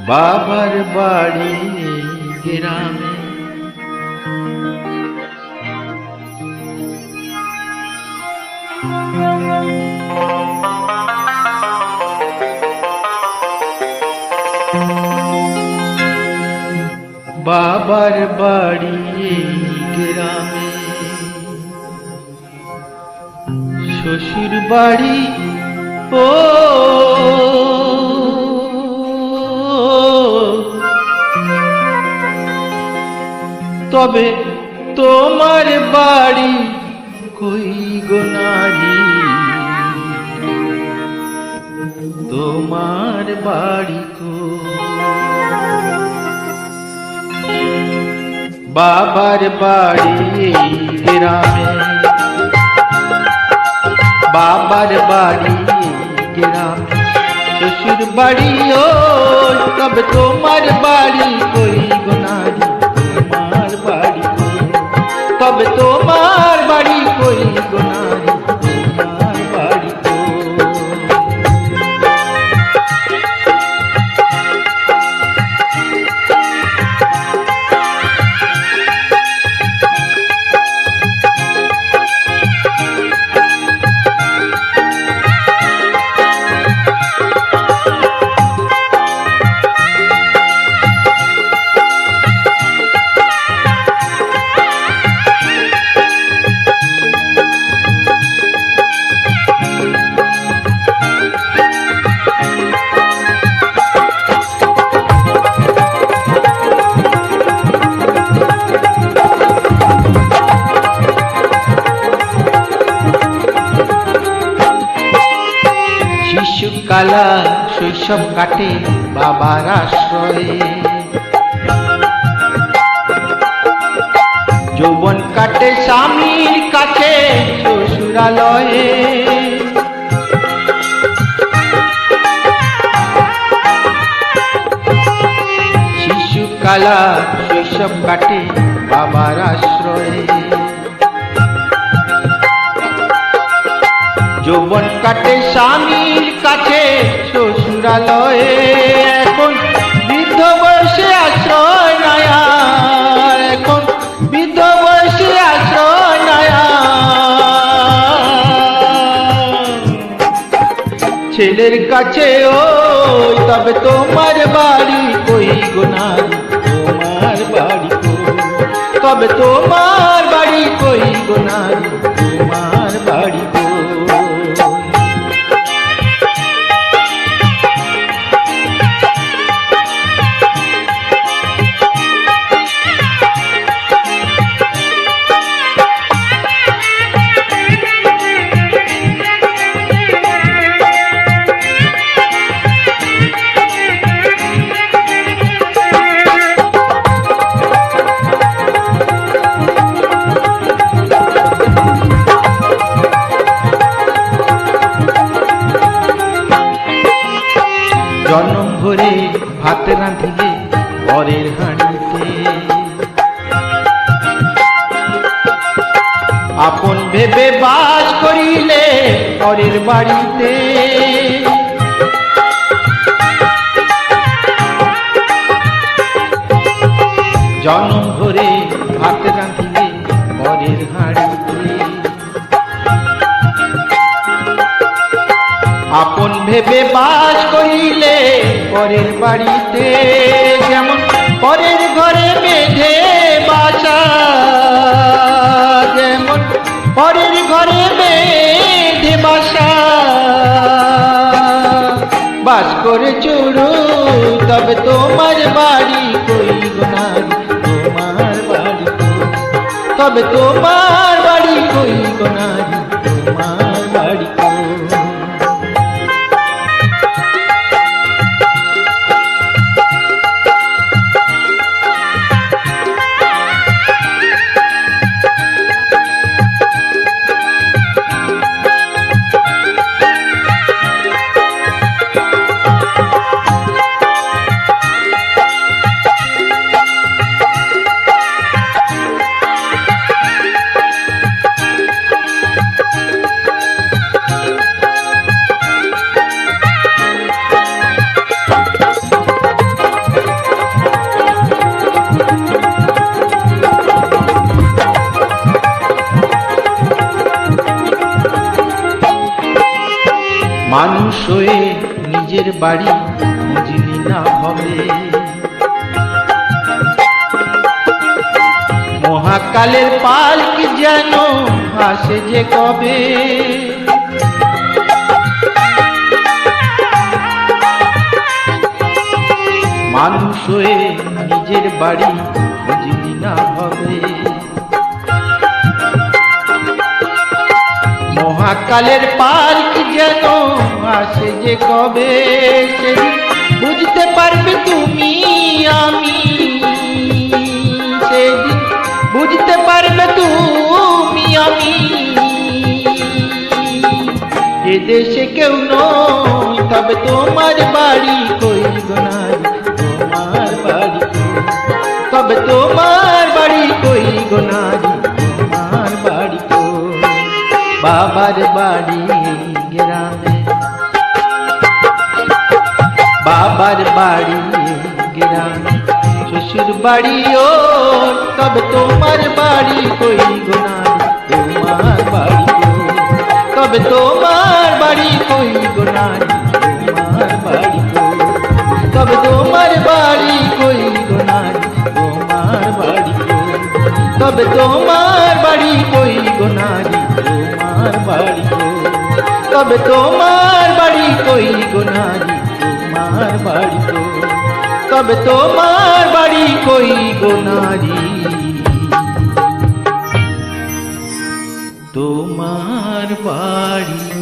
বাবার বাড়ি গ্রামে। বাবার বাড়ি গ্রামে, শ্বশুর বাড়ি ও তবে তোমার বাড়ি কই গো নারী, তোমার বাড়ি কই? বাবার বাড়ি গ্রামে, বাবার বাড়ি গ্রামে, শ্বশুর বাড়ি ও তবে তোমার বাড়ি কই গো নারী, তোমার বাড়ি কই? তবে তোমার বাড়ি কই গো নারী, তোমার বাড়ি কই? শিশুকালা শৈশব কাটে বাবার আশ্রয়ে, যৌবন কাটে স্বামীর কাছে শ্বশুরালয়ে। শিশুকালা শৈশব কাটে বাবার আশ্রয়ে, যৌবন কাটে স্বামীর কাছে শ্বশুরালয়ে। এখন বৃদ্ধ বয়সে আশ্রয় নয়া, এখন বৃদ্ধ বয়সে আশ্রয় নয়া। ছেলের কাছে ও তবে তোমার বাড়ি কই গো নারী, তোমার বাড়ি কই? তবে তোমার বাড়ি কই গো নারী, তোমার বাড়ি কই? জনম ভরে ভাত রাঁধিলে পরের হাঁড়িতে, আপন ভেবে বাস করিলে পরের বাড়িতে। জনম ভরে ভাত রাঁধিলে পরের হাঁড়িতে, আপন ভেবে বাস করিলে পরের বাড়িতে। যেমন পরের ঘরে মেঘে বাসা, যেমন পরের ঘরে মেঘে বাসা। বাস করে চুরু তবে তোমার বাড়ি কই গো নারী, তোমার বাড়ি কই? তবে তোমার বাড়ি কই গো নারী, তোমার বাড়ি কই? নিজের বাড়ি বুঝলি না হবে। মহাকালের পালকি যেন আসে যে কবে, মানুষ হয়ে নিজের বাড়ি বুঝলি না হবে। মহাকালের পালকি যেন আসে যে কবে, সেদিন বুঝতে পারবে তুমি আমি, সেদিন বুঝতে পারবে তুমি আমি। এ দেশে কেউ নয় তবে তোমার বাড়ি কই গো নারী, তোমার বাড়ি তবে তোমার বাড়ি কই গো নারী, তোমার বাড়ি কই। বাবার বাড়ি গ্রামে, বাবার বাড়ি গ্রামে, শ্বশুর বাড়িও তবে তোমার বাড়ি কই গো নারী, তোমার বাড়ি কই তবে তোমার বাড়ি কই গো নারী, তোমার বাড়ি কই তবে তোমার বাড়ি কই গো নারী, তোমার বাড়ি কই তবে তোমার বাড়ি কই গো নারী, তোমার বাড়ি কই তবে তোমার বাড়ি কই গো নারী, তোমার বাড়ি কই তবে তোমার বাড়ি কই গো নারী, তোমার বাড়ি।